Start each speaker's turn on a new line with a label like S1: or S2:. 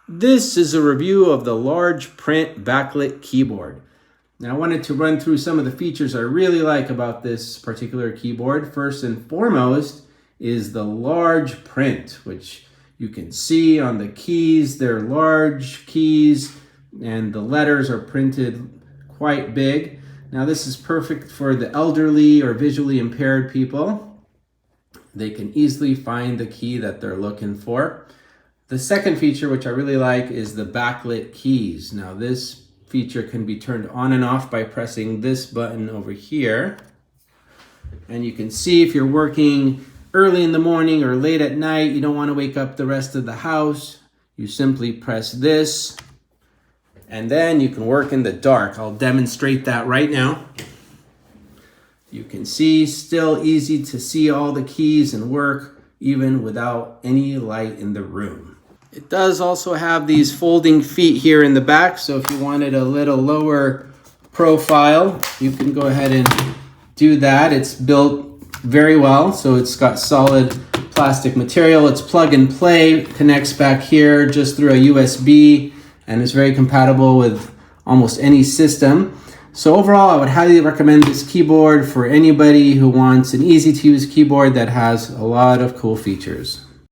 S1: This is a review of the large print backlit keyboard. Now I wanted to run through some of the features I really like about this particular keyboard. First and foremost is the large print, which you can see on the keys. They're large keys and the letters are printed quite big. Now this is perfect for the elderly or visually impaired people. They can easily find the key that they're looking for. The second feature, which I really like, is the backlit keys. Now this feature can be turned on and off by pressing this button over here. And you can see if you're working early in the morning or late at night, you don't want to wake up the rest of the house, you simply press this and then you can work in the dark. I'll demonstrate that right now. You can see, still easy to see all the keys and work even without any light in the room. It does also have these folding feet here in the back, so if you wanted a little lower profile, you can go ahead and do that. It's built very well, so it's got solid plastic material. It's plug and play, connects back here just through a USB, and is very compatible with almost any system. So overall, I would highly recommend this keyboard for anybody who wants an easy to use keyboard that has a lot of cool features.